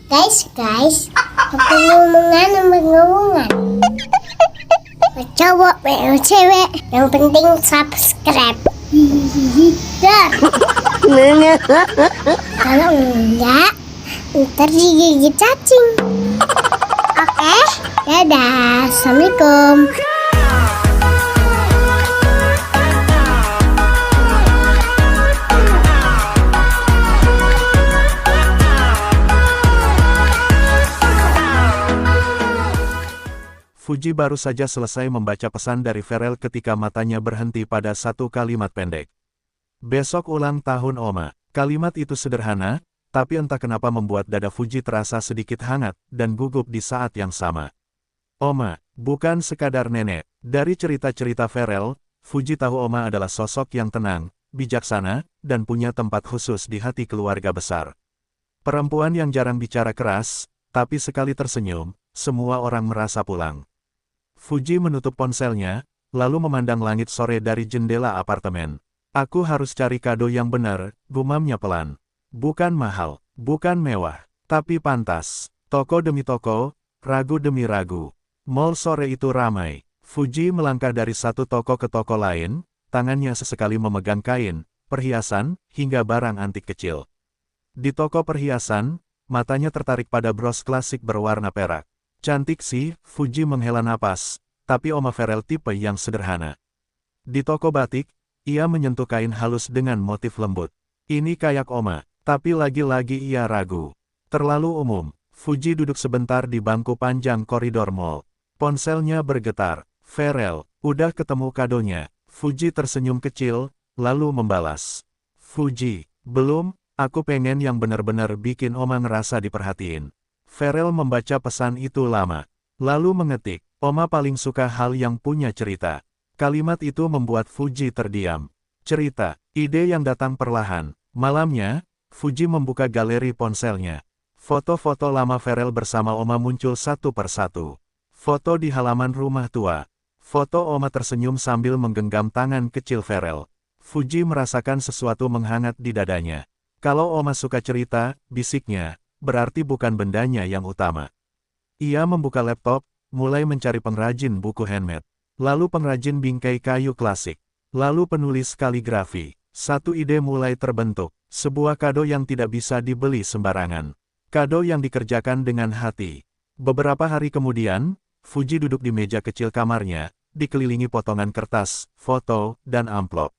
Guys, apa ngomongan. Cowok, cewek, yang penting subscribe. Dar. Kalau enggak, ntar digigit cacing. Oke, dadah, assalamualaikum. Fuji baru saja selesai membaca pesan dari Farel ketika matanya berhenti pada satu kalimat pendek. Besok ulang tahun Oma. Kalimat itu sederhana, tapi entah kenapa membuat dada Fuji terasa sedikit hangat dan gugup di saat yang sama. Oma, bukan sekadar nenek. Dari cerita-cerita Farel, Fuji tahu Oma adalah sosok yang tenang, bijaksana, dan punya tempat khusus di hati keluarga besar. Perempuan yang jarang bicara keras, tapi sekali tersenyum, semua orang merasa pulang. Fuji menutup ponselnya, lalu memandang langit sore dari jendela apartemen. Aku harus cari kado yang benar, gumamnya pelan. Bukan mahal, bukan mewah, tapi pantas. Toko demi toko, ragu demi ragu. Mall sore itu ramai. Fuji melangkah dari satu toko ke toko lain, tangannya sesekali memegang kain, perhiasan, hingga barang antik kecil. Di toko perhiasan, matanya tertarik pada bros klasik berwarna perak. Cantik sih, Fuji menghela napas, tapi Oma Farel tipe yang sederhana. Di toko batik, ia menyentuh kain halus dengan motif lembut. Ini kayak Oma, tapi lagi-lagi ia ragu. Terlalu umum. Fuji duduk sebentar di bangku panjang koridor mall. Ponselnya bergetar. Farel, udah ketemu kadonya. Fuji tersenyum kecil, lalu membalas. Fuji, belum, aku pengen yang benar-benar bikin Oma ngerasa diperhatiin. Farel membaca pesan itu lama. Lalu mengetik, Oma paling suka hal yang punya cerita. Kalimat itu membuat Fuji terdiam. Cerita, ide yang datang perlahan. Malamnya, Fuji membuka galeri ponselnya. Foto-foto lama Farel bersama Oma muncul satu persatu. Foto di halaman rumah tua. Foto Oma tersenyum sambil menggenggam tangan kecil Farel. Fuji merasakan sesuatu menghangat di dadanya. Kalau Oma suka cerita, bisiknya, berarti bukan bendanya yang utama. Ia membuka laptop, mulai mencari pengrajin buku handmade. Lalu pengrajin bingkai kayu klasik. Lalu penulis kaligrafi. Satu ide mulai terbentuk. Sebuah kado yang tidak bisa dibeli sembarangan. Kado yang dikerjakan dengan hati. Beberapa hari kemudian, Fuji duduk di meja kecil kamarnya, dikelilingi potongan kertas, foto, dan amplop.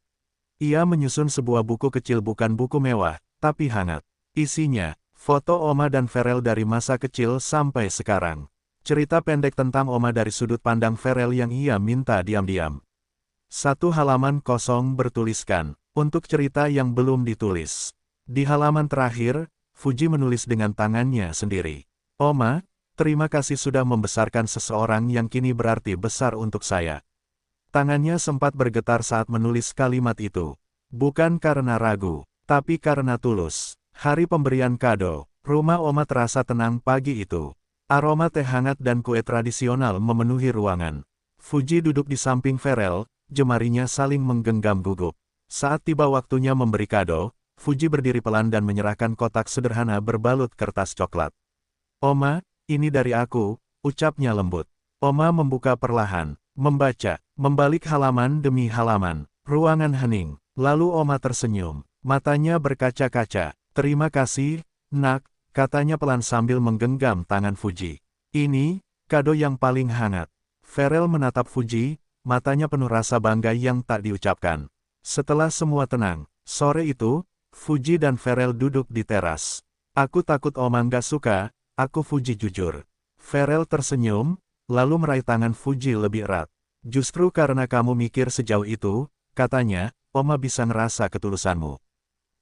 Ia menyusun sebuah buku kecil, bukan buku mewah, tapi hangat. Isinya, foto Oma dan Farel dari masa kecil sampai sekarang. Cerita pendek tentang Oma dari sudut pandang Farel yang ia minta diam-diam. Satu halaman kosong bertuliskan, untuk cerita yang belum ditulis. Di halaman terakhir, Fuji menulis dengan tangannya sendiri. Oma, terima kasih sudah membesarkan seseorang yang kini berarti besar untuk saya. Tangannya sempat bergetar saat menulis kalimat itu. Bukan karena ragu, tapi karena tulus. Hari pemberian kado, rumah Oma terasa tenang pagi itu. Aroma teh hangat dan kue tradisional memenuhi ruangan. Fuji duduk di samping Farel, jemarinya saling menggenggam gugup. Saat tiba waktunya memberi kado, Fuji berdiri pelan dan menyerahkan kotak sederhana berbalut kertas coklat. Oma, ini dari aku, ucapnya lembut. Oma membuka perlahan, membaca, membalik halaman demi halaman. Ruangan hening, lalu Oma tersenyum, matanya berkaca-kaca. Terima kasih, nak, katanya pelan sambil menggenggam tangan Fuji. Ini, kado yang paling hangat. Farel menatap Fuji, matanya penuh rasa bangga yang tak diucapkan. Setelah semua tenang, sore itu, Fuji dan Farel duduk di teras. Aku takut Oma nggak suka, aku Fuji jujur. Farel tersenyum, lalu meraih tangan Fuji lebih erat. Justru karena kamu mikir sejauh itu, katanya, Oma bisa ngerasa ketulusanmu.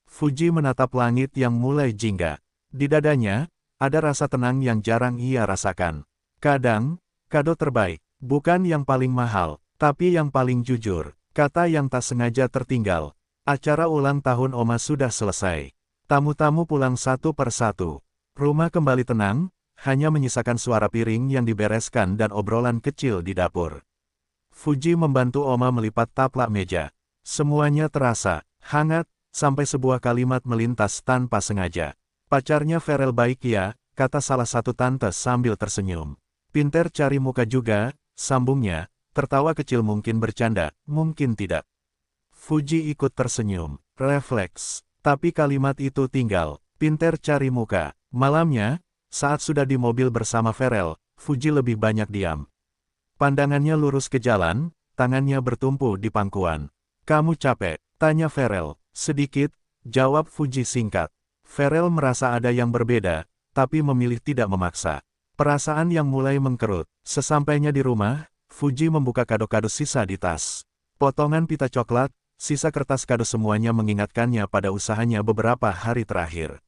Fuji menatap langit yang mulai jingga. Di dadanya, ada rasa tenang yang jarang ia rasakan. Kadang, kado terbaik, bukan yang paling mahal, tapi yang paling jujur, kata yang tak sengaja tertinggal. Acara ulang tahun Oma sudah selesai. Tamu-tamu pulang satu persatu. Rumah kembali tenang, hanya menyisakan suara piring yang dibereskan dan obrolan kecil di dapur. Fuji membantu Oma melipat taplak meja. Semuanya terasa hangat, sampai sebuah kalimat melintas tanpa sengaja. Pacarnya Farel baik ya, kata salah satu tante sambil tersenyum. Pinter cari muka juga, sambungnya, tertawa kecil mungkin bercanda, mungkin tidak. Fuji ikut tersenyum, refleks, tapi kalimat itu tinggal, pinter cari muka. Malamnya, saat sudah di mobil bersama Farel, Fuji lebih banyak diam. Pandangannya lurus ke jalan, tangannya bertumpu di pangkuan. Kamu capek? Tanya Farel. Sedikit, jawab Fuji singkat. Farel merasa ada yang berbeda, tapi memilih tidak memaksa. Perasaan yang mulai mengkerut. Sesampainya di rumah, Fuji membuka kado-kado sisa di tas. Potongan pita coklat, sisa kertas kado semuanya mengingatkannya pada usahanya beberapa hari terakhir.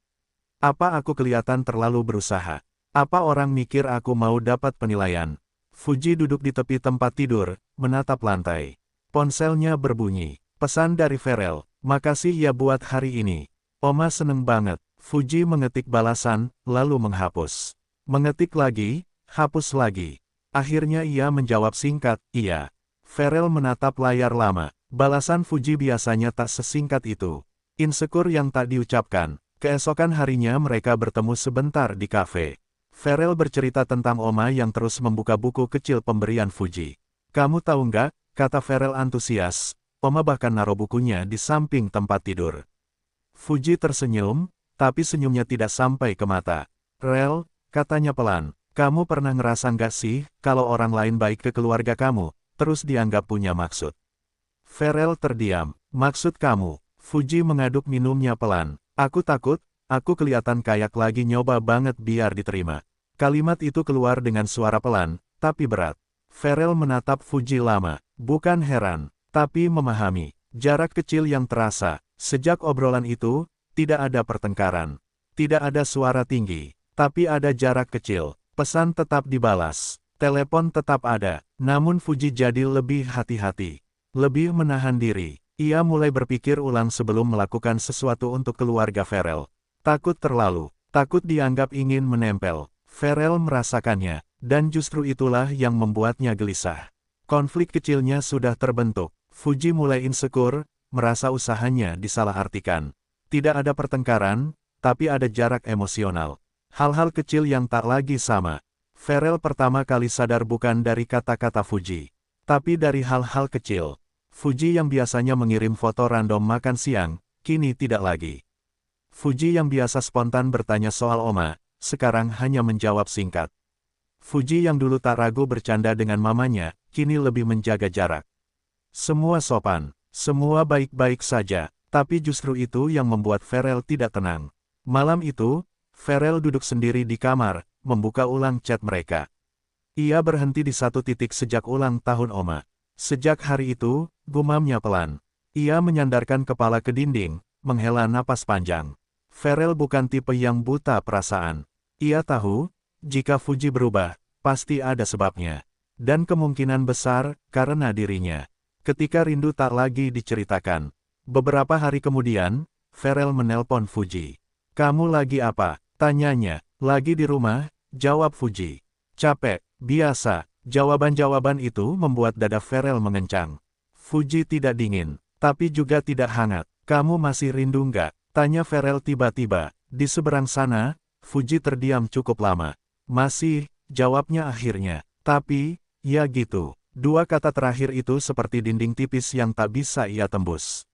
Apa aku kelihatan terlalu berusaha? Apa orang mikir aku mau dapat penilaian? Fuji duduk di tepi tempat tidur, menatap lantai. Ponselnya berbunyi. Pesan dari Farel. Makasih ya buat hari ini. Oma seneng banget. Fuji mengetik balasan, lalu menghapus. Mengetik lagi, hapus lagi. Akhirnya ia menjawab singkat, iya. Farel menatap layar lama. Balasan Fuji biasanya tak sesingkat itu. Insecure yang tak diucapkan. Keesokan harinya mereka bertemu sebentar di kafe. Farel bercerita tentang Oma yang terus membuka buku kecil pemberian Fuji. Kamu tahu nggak, kata Farel antusias, Oma bahkan naruh bukunya di samping tempat tidur. Fuji tersenyum, tapi senyumnya tidak sampai ke mata. Rel, katanya pelan, kamu pernah ngerasa nggak sih, kalau orang lain baik ke keluarga kamu, terus dianggap punya maksud? Farel terdiam. Maksud kamu? Fuji mengaduk minumnya pelan. Aku takut, aku kelihatan kayak lagi nyoba banget biar diterima. Kalimat itu keluar dengan suara pelan, tapi berat. Farel menatap Fuji lama, bukan heran, tapi memahami. Jarak kecil yang terasa. Sejak obrolan itu, tidak ada pertengkaran. Tidak ada suara tinggi, tapi ada jarak kecil. Pesan tetap dibalas. Telepon tetap ada, namun Fuji jadi lebih hati-hati. Lebih menahan diri. Ia mulai berpikir ulang sebelum melakukan sesuatu untuk keluarga Farel. Takut terlalu, takut dianggap ingin menempel. Farel merasakannya, dan justru itulah yang membuatnya gelisah. Konflik kecilnya sudah terbentuk. Fuji mulai insecure, merasa usahanya disalahartikan. Tidak ada pertengkaran, tapi ada jarak emosional. Hal-hal kecil yang tak lagi sama. Farel pertama kali sadar bukan dari kata-kata Fuji, tapi dari hal-hal kecil. Fuji yang biasanya mengirim foto random makan siang, kini tidak lagi. Fuji yang biasa spontan bertanya soal Oma, sekarang hanya menjawab singkat. Fuji yang dulu tak ragu bercanda dengan mamanya, kini lebih menjaga jarak. Semua sopan, semua baik-baik saja, tapi justru itu yang membuat Farel tidak tenang. Malam itu, Farel duduk sendiri di kamar, membuka ulang chat mereka. Ia berhenti di satu titik sejak ulang tahun Oma. Sejak hari itu, gumamnya pelan. Ia menyandarkan kepala ke dinding, menghela napas panjang. Farel bukan tipe yang buta perasaan. Ia tahu, jika Fuji berubah, pasti ada sebabnya. Dan kemungkinan besar, karena dirinya. Ketika rindu tak lagi diceritakan. Beberapa hari kemudian, Farel menelpon Fuji. Kamu lagi apa? Tanyanya. Lagi di rumah, jawab Fuji. Capek, biasa. Jawaban-jawaban itu membuat dada Farel mengencang. Fuji tidak dingin, tapi juga tidak hangat. Kamu masih rindu nggak? Tanya Farel tiba-tiba. Di seberang sana, Fuji terdiam cukup lama. Masih, jawabnya akhirnya. Tapi, ya gitu. Dua kata terakhir itu seperti dinding tipis yang tak bisa ia tembus.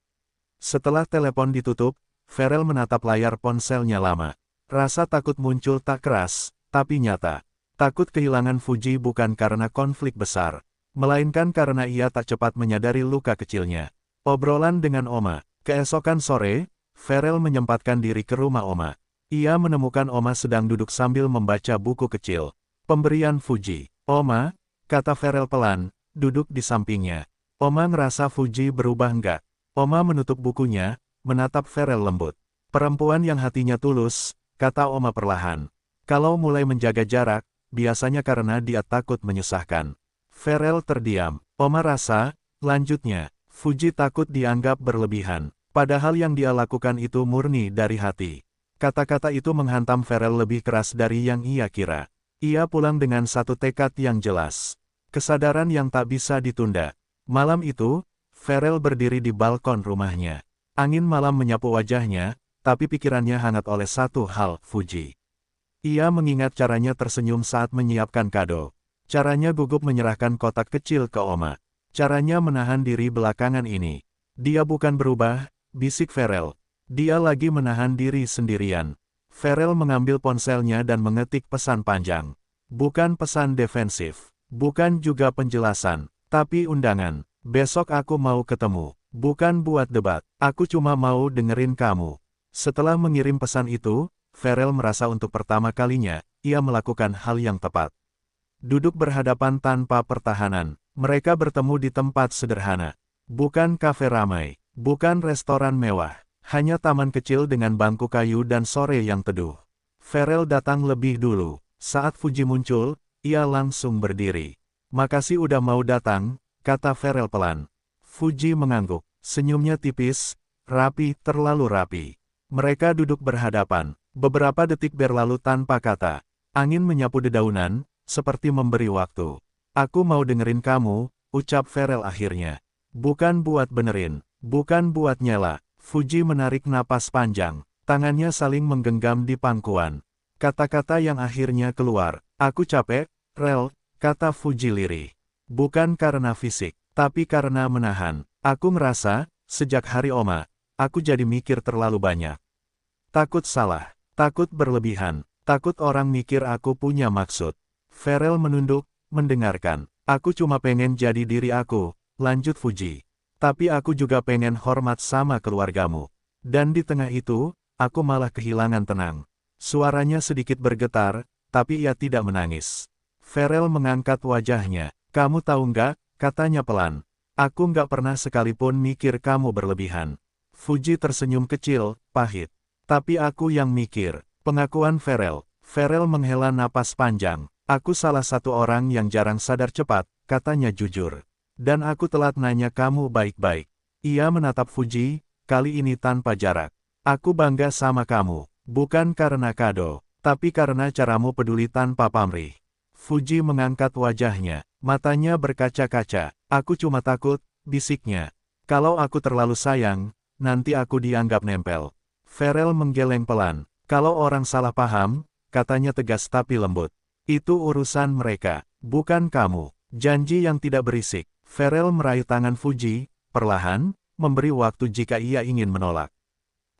Setelah telepon ditutup, Farel menatap layar ponselnya lama. Rasa takut muncul tak keras, tapi nyata. Takut kehilangan Fuji bukan karena konflik besar, melainkan karena ia tak cepat menyadari luka kecilnya. Obrolan dengan Oma. Keesokan sore, Farel menyempatkan diri ke rumah Oma. Ia menemukan Oma sedang duduk sambil membaca buku kecil. Pemberian Fuji. Oma, kata Farel pelan, duduk di sampingnya. Oma ngerasa Fuji berubah enggak? Oma menutup bukunya, menatap Farel lembut. Perempuan yang hatinya tulus, kata Oma perlahan. Kalau mulai menjaga jarak, biasanya karena dia takut menyusahkan. Farel terdiam. Oma rasa, lanjutnya, Fuji takut dianggap berlebihan. Padahal yang dia lakukan itu murni dari hati. Kata-kata itu menghantam Farel lebih keras dari yang ia kira. Ia pulang dengan satu tekad yang jelas. Kesadaran yang tak bisa ditunda. Malam itu, Farel berdiri di balkon rumahnya. Angin malam menyapu wajahnya, tapi pikirannya hangat oleh satu hal, Fuji. Ia mengingat caranya tersenyum saat menyiapkan kado. Caranya gugup menyerahkan kotak kecil ke Oma. Caranya menahan diri belakangan ini. Dia bukan berubah, bisik Farel. Dia lagi menahan diri sendirian. Farel mengambil ponselnya dan mengetik pesan panjang. Bukan pesan defensif. Bukan juga penjelasan. Tapi undangan. Besok aku mau ketemu. Bukan buat debat. Aku cuma mau dengerin kamu. Setelah mengirim pesan itu, Farel merasa untuk pertama kalinya, ia melakukan hal yang tepat. Duduk berhadapan tanpa pertahanan. Mereka bertemu di tempat sederhana. Bukan kafe ramai. Bukan restoran mewah. Hanya taman kecil dengan bangku kayu dan sore yang teduh. Farel datang lebih dulu. Saat Fuji muncul, ia langsung berdiri. "Makasih udah mau datang," kata Farel pelan. Fuji mengangguk. Senyumnya tipis, rapi, terlalu rapi. Mereka duduk berhadapan. Beberapa detik berlalu tanpa kata. Angin menyapu dedaunan, seperti memberi waktu. "Aku mau dengerin kamu," ucap Farel akhirnya. "Bukan buat benerin. Bukan buat nyela." Fuji menarik napas panjang. Tangannya saling menggenggam di pangkuan. Kata-kata yang akhirnya keluar. "Aku capek, Rel," kata Fuji lirih. "Bukan karena fisik, tapi karena menahan. Aku ngerasa, sejak hari Oma, aku jadi mikir terlalu banyak. Takut salah, takut berlebihan, takut orang mikir aku punya maksud." Farel menunduk, mendengarkan. "Aku cuma pengen jadi diri aku," lanjut Fuji. "Tapi aku juga pengen hormat sama keluargamu. Dan di tengah itu, aku malah kehilangan tenang." Suaranya sedikit bergetar, tapi ia tidak menangis. Farel mengangkat wajahnya. "Kamu tahu nggak," katanya pelan. "Aku nggak pernah sekalipun mikir kamu berlebihan." Fuji tersenyum kecil, pahit. "Tapi aku yang mikir," pengakuan Farel. Farel menghela napas panjang. "Aku salah satu orang yang jarang sadar cepat," katanya jujur. "Dan aku telat nanya kamu baik-baik." Ia menatap Fuji, kali ini tanpa jarak. "Aku bangga sama kamu, bukan karena kado, tapi karena caramu peduli tanpa pamrih." Fuji mengangkat wajahnya, matanya berkaca-kaca. "Aku cuma takut," bisiknya. "Kalau aku terlalu sayang, nanti aku dianggap nempel." Farel menggeleng pelan. "Kalau orang salah paham," katanya tegas tapi lembut, "itu urusan mereka, bukan kamu." Janji yang tidak berisik. Farel meraih tangan Fuji, perlahan, memberi waktu jika ia ingin menolak.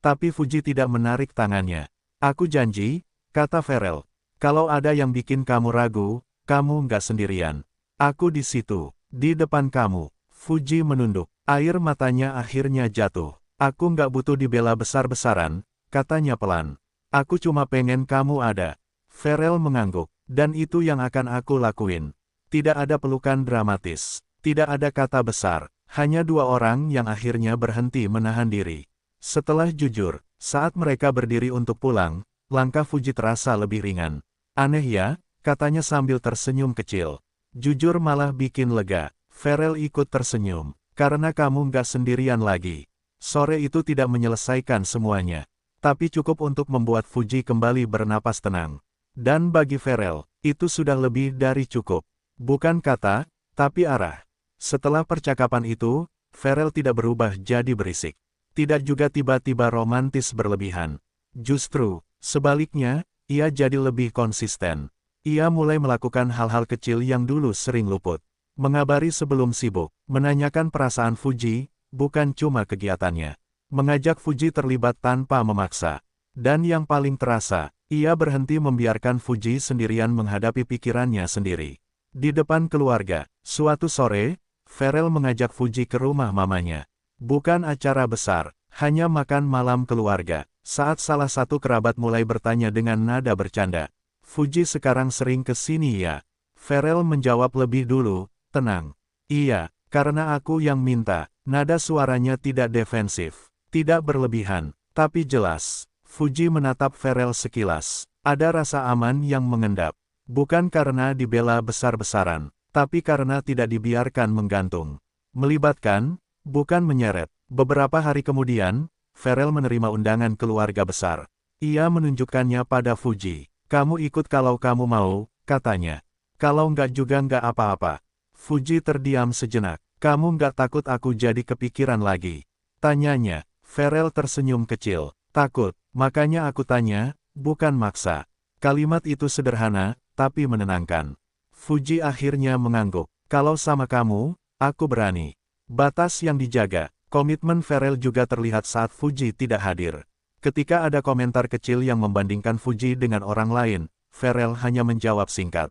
Tapi Fuji tidak menarik tangannya. "Aku janji," kata Farel. "Kalau ada yang bikin kamu ragu, kamu nggak sendirian. Aku di situ, di depan kamu." Fuji menunduk. Air matanya akhirnya jatuh. "Aku nggak butuh dibela besar-besaran," katanya pelan. "Aku cuma pengen kamu ada." Farel mengangguk. "Dan itu yang akan aku lakuin." Tidak ada pelukan dramatis. Tidak ada kata besar, hanya dua orang yang akhirnya berhenti menahan diri. Setelah jujur, saat mereka berdiri untuk pulang, langkah Fuji terasa lebih ringan. "Aneh ya," katanya sambil tersenyum kecil. "Jujur malah bikin lega." Farel ikut tersenyum. "Karena kamu nggak sendirian lagi." Sore itu tidak menyelesaikan semuanya, tapi cukup untuk membuat Fuji kembali bernapas tenang. Dan bagi Farel, itu sudah lebih dari cukup. Bukan kata, tapi arah. Setelah percakapan itu, Farel tidak berubah jadi berisik. Tidak juga tiba-tiba romantis berlebihan. Justru, sebaliknya, ia jadi lebih konsisten. Ia mulai melakukan hal-hal kecil yang dulu sering luput. Mengabari sebelum sibuk, menanyakan perasaan Fuji, bukan cuma kegiatannya. Mengajak Fuji terlibat tanpa memaksa. Dan yang paling terasa, ia berhenti membiarkan Fuji sendirian menghadapi pikirannya sendiri. Di depan keluarga, suatu sore, Farel mengajak Fuji ke rumah mamanya. Bukan acara besar, hanya makan malam keluarga. Saat salah satu kerabat mulai bertanya dengan nada bercanda, "Fuji sekarang sering ke sini ya?" Farel menjawab lebih dulu, tenang. "Iya, karena aku yang minta." Nada suaranya tidak defensif, tidak berlebihan, tapi jelas. Fuji menatap Farel sekilas. Ada rasa aman yang mengendap. Bukan karena dibela besar-besaran, tapi karena tidak dibiarkan menggantung. Melibatkan, bukan menyeret. Beberapa hari kemudian, Farel menerima undangan keluarga besar. Ia menunjukkannya pada Fuji. "Kamu ikut kalau kamu mau," katanya. "Kalau nggak juga nggak apa-apa." Fuji terdiam sejenak. "Kamu nggak takut aku jadi kepikiran lagi?" tanyanya. Farel tersenyum kecil. "Takut, makanya aku tanya, bukan maksa." Kalimat itu sederhana, tapi menenangkan. Fuji akhirnya mengangguk. Kalau sama kamu, aku berani. Batas yang dijaga. Komitmen Farel juga terlihat saat Fuji tidak hadir. Ketika ada komentar kecil yang membandingkan Fuji dengan orang lain, Farel hanya menjawab singkat.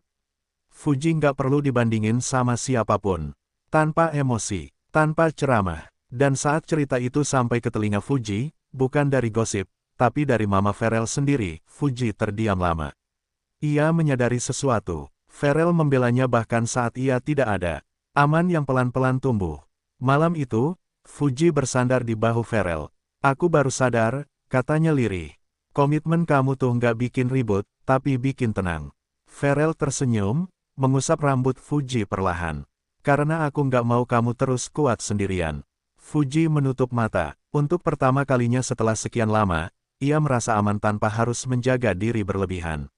Fuji nggak perlu dibandingin sama siapapun. Tanpa emosi, tanpa ceramah. Dan saat cerita itu sampai ke telinga Fuji, bukan dari gosip, tapi dari Mama Farel sendiri, Fuji terdiam lama. Ia menyadari sesuatu. Farel membelanya bahkan saat ia tidak ada. Aman yang pelan-pelan tumbuh. Malam itu, Fuji bersandar di bahu Farel. Aku baru sadar, katanya lirih. Komitmen kamu tuh nggak bikin ribut, tapi bikin tenang. Farel tersenyum, mengusap rambut Fuji perlahan. Karena aku nggak mau kamu terus kuat sendirian. Fuji menutup mata. Untuk pertama kalinya setelah sekian lama, ia merasa aman tanpa harus menjaga diri berlebihan.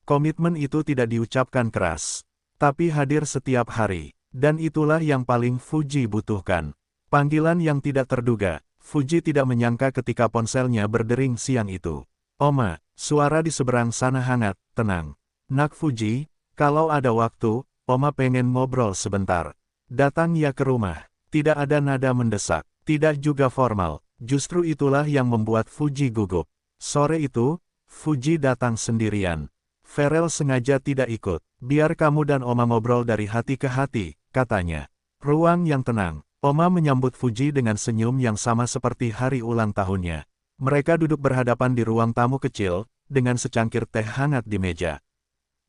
Komitmen itu tidak diucapkan keras, tapi hadir setiap hari. Dan itulah yang paling Fuji butuhkan. Panggilan yang tidak terduga. Fuji tidak menyangka ketika ponselnya berdering siang itu. Oma, suara di seberang sana hangat, tenang. Nak Fuji, kalau ada waktu, Oma pengen ngobrol sebentar. Datang ya ke rumah. Tidak ada nada mendesak, tidak juga formal. Justru itulah yang membuat Fuji gugup. Sore itu, Fuji datang sendirian. Farel sengaja tidak ikut. Biar kamu dan Oma ngobrol dari hati ke hati, katanya. Ruang yang tenang. Oma menyambut Fuji dengan senyum yang sama seperti hari ulang tahunnya. Mereka duduk berhadapan di ruang tamu kecil, dengan secangkir teh hangat di meja.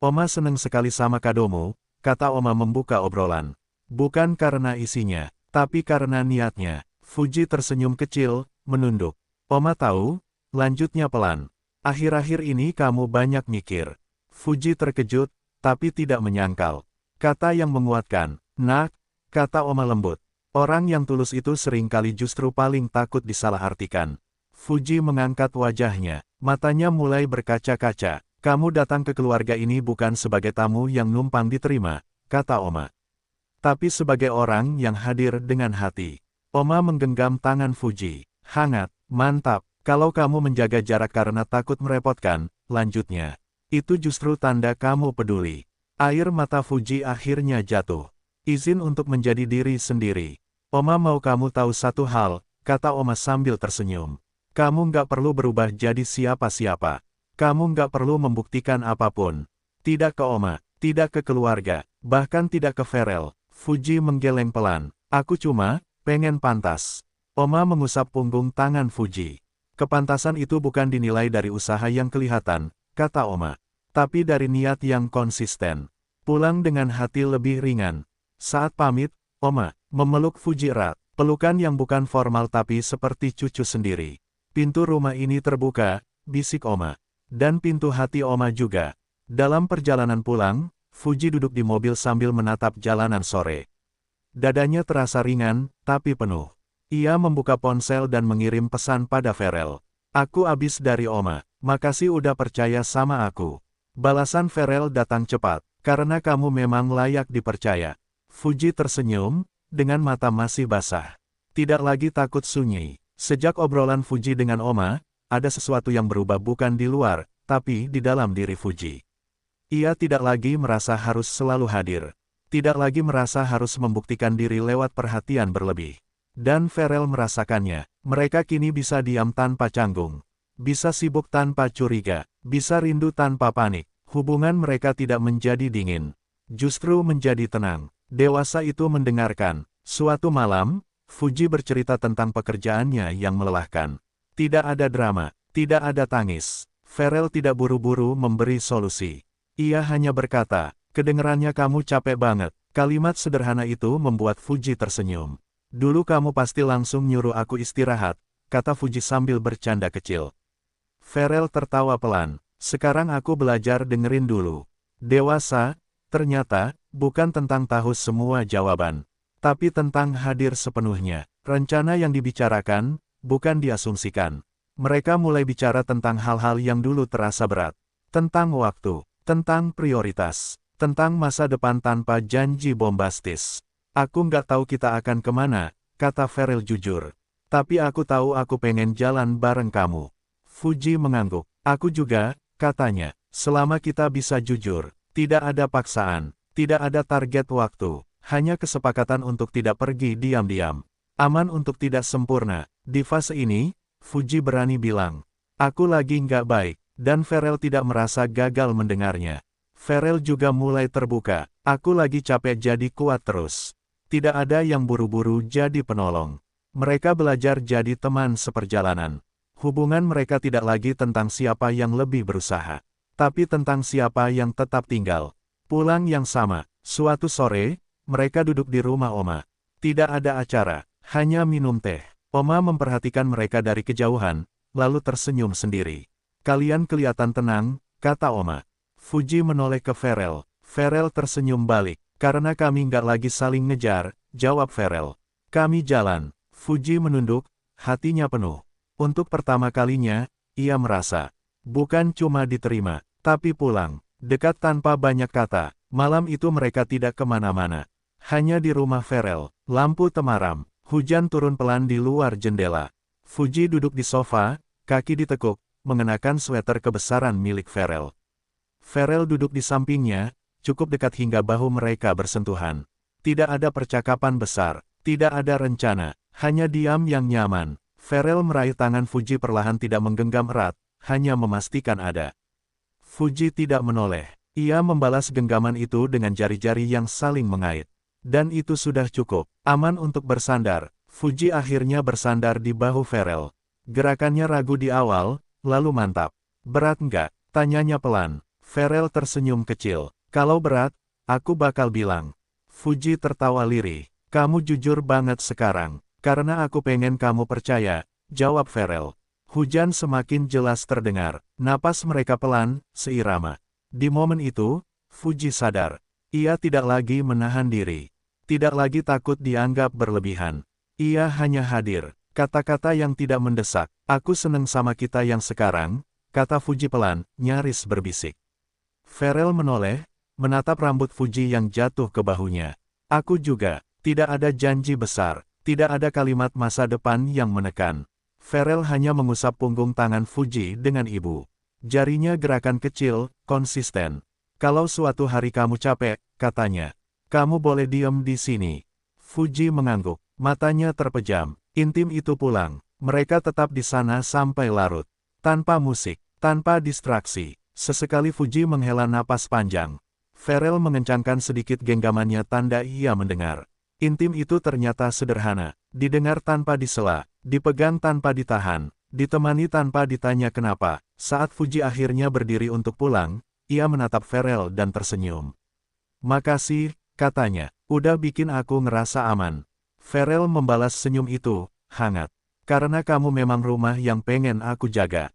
Oma seneng sekali sama kadomu, kata Oma membuka obrolan. Bukan karena isinya, tapi karena niatnya. Fuji tersenyum kecil, menunduk. Oma tahu, lanjutnya pelan. Akhir-akhir ini kamu banyak mikir. Fuji terkejut, tapi tidak menyangkal. Kata yang menguatkan, nak, kata Oma lembut. Orang yang tulus itu seringkali justru paling takut disalahartikan. Fuji mengangkat wajahnya, matanya mulai berkaca-kaca. Kamu datang ke keluarga ini bukan sebagai tamu yang numpang diterima, kata Oma. Tapi sebagai orang yang hadir dengan hati. Oma menggenggam tangan Fuji. Hangat, mantap, kalau kamu menjaga jarak karena takut merepotkan, lanjutnya. Itu justru tanda kamu peduli. Air mata Fuji akhirnya jatuh. Izin untuk menjadi diri sendiri. Oma mau kamu tahu satu hal, kata Oma sambil tersenyum. Kamu nggak perlu berubah jadi siapa-siapa. Kamu nggak perlu membuktikan apapun. Tidak ke Oma, tidak ke keluarga, bahkan tidak ke Farel. Fuji menggeleng pelan. Aku cuma pengen pantas. Oma mengusap punggung tangan Fuji. Kepantasan itu bukan dinilai dari usaha yang kelihatan, kata Oma. Tapi dari niat yang konsisten. Pulang dengan hati lebih ringan. Saat pamit, Oma memeluk Fuji erat. Pelukan yang bukan formal tapi seperti cucu sendiri. Pintu rumah ini terbuka, bisik Oma. Dan pintu hati Oma juga. Dalam perjalanan pulang, Fuji duduk di mobil sambil menatap jalanan sore. Dadanya terasa ringan, tapi penuh. Ia membuka ponsel dan mengirim pesan pada Farel. Aku abis dari Oma, makasih udah percaya sama aku. Balasan Farel datang cepat, karena kamu memang layak dipercaya. Fuji tersenyum, dengan mata masih basah. Tidak lagi takut sunyi. Sejak obrolan Fuji dengan Oma, ada sesuatu yang berubah bukan di luar, tapi di dalam diri Fuji. Ia tidak lagi merasa harus selalu hadir. Tidak lagi merasa harus membuktikan diri lewat perhatian berlebih. Dan Farel merasakannya. Mereka kini bisa diam tanpa canggung. Bisa sibuk tanpa curiga. Bisa rindu tanpa panik. Hubungan mereka tidak menjadi dingin. Justru menjadi tenang. Dewasa itu mendengarkan. Suatu malam, Fuji bercerita tentang pekerjaannya yang melelahkan. Tidak ada drama. Tidak ada tangis. Farel tidak buru-buru memberi solusi. Ia hanya berkata, kedengerannya kamu capek banget. Kalimat sederhana itu membuat Fuji tersenyum. Dulu kamu pasti langsung nyuruh aku istirahat, kata Fuji sambil bercanda kecil. Farel tertawa pelan. Sekarang aku belajar dengerin dulu. Dewasa, ternyata, bukan tentang tahu semua jawaban. Tapi tentang hadir sepenuhnya. Rencana yang dibicarakan, bukan diasumsikan. Mereka mulai bicara tentang hal-hal yang dulu terasa berat. Tentang waktu. Tentang prioritas, tentang masa depan tanpa janji bombastis. Aku nggak tahu kita akan kemana, kata Farel jujur. Tapi aku tahu aku pengen jalan bareng kamu. Fuji mengangguk. Aku juga, katanya. Selama kita bisa jujur, tidak ada paksaan, tidak ada target waktu, hanya kesepakatan untuk tidak pergi diam-diam. Aman untuk tidak sempurna. Di fase ini, Fuji berani bilang, aku lagi nggak baik, dan Farel tidak merasa gagal mendengarnya. Farel juga mulai terbuka, aku lagi capek jadi kuat terus. Tidak ada yang buru-buru jadi penolong. Mereka belajar jadi teman seperjalanan. Hubungan mereka tidak lagi tentang siapa yang lebih berusaha, tapi tentang siapa yang tetap tinggal. Pulang yang sama, suatu sore, mereka duduk di rumah Oma. Tidak ada acara, hanya minum teh. Oma memperhatikan mereka dari kejauhan, lalu tersenyum sendiri. Kalian kelihatan tenang, kata Oma. Fuji menoleh ke Farel. Farel tersenyum balik. Karena kami nggak lagi saling ngejar, jawab Farel. Kami jalan. Fuji menunduk, hatinya penuh. Untuk pertama kalinya, ia merasa, bukan cuma diterima, tapi pulang. Dekat tanpa banyak kata, malam itu mereka tidak kemana-mana. Hanya di rumah Farel, lampu temaram, hujan turun pelan di luar jendela. Fuji duduk di sofa, kaki ditekuk, mengenakan sweater kebesaran milik Farel. Farel duduk di sampingnya, cukup dekat hingga bahu mereka bersentuhan. Tidak ada percakapan besar, tidak ada rencana, hanya diam yang nyaman. Farel meraih tangan Fuji perlahan tidak menggenggam erat, hanya memastikan ada. Fuji tidak menoleh. Ia membalas genggaman itu dengan jari-jari yang saling mengait. Dan itu sudah cukup, aman untuk bersandar. Fuji akhirnya bersandar di bahu Farel. Gerakannya ragu di awal, lalu mantap. Berat enggak? Tanyanya pelan. Farel tersenyum kecil. Kalau berat, aku bakal bilang. Fuji tertawa lirih. Kamu jujur banget sekarang, karena aku pengen kamu percaya, jawab Farel. Hujan semakin jelas terdengar, napas mereka pelan, seirama. Di momen itu, Fuji sadar. Ia tidak lagi menahan diri. Tidak lagi takut dianggap berlebihan. Ia hanya hadir. Kata-kata yang tidak mendesak. Aku seneng sama kita yang sekarang, kata Fuji pelan, nyaris berbisik. Farel menoleh, menatap rambut Fuji yang jatuh ke bahunya. Aku juga, tidak ada janji besar, tidak ada kalimat masa depan yang menekan. Farel hanya mengusap punggung tangan Fuji dengan ibu. Jarinya gerakan kecil, konsisten. Kalau suatu hari kamu capek, katanya, kamu boleh diam di sini. Fuji mengangguk, matanya terpejam. Intim itu pulang. Mereka tetap di sana sampai larut. Tanpa musik, tanpa distraksi. Sesekali Fuji menghela napas panjang. Farel mengencangkan sedikit genggamannya tanda ia mendengar. Intim itu ternyata sederhana, didengar tanpa disela, dipegang tanpa ditahan, ditemani tanpa ditanya kenapa. Saat Fuji akhirnya berdiri untuk pulang, ia menatap Farel dan tersenyum. Makasih, katanya, udah bikin aku ngerasa aman. Farel membalas senyum itu, hangat. Karena kamu memang rumah yang pengen aku jaga.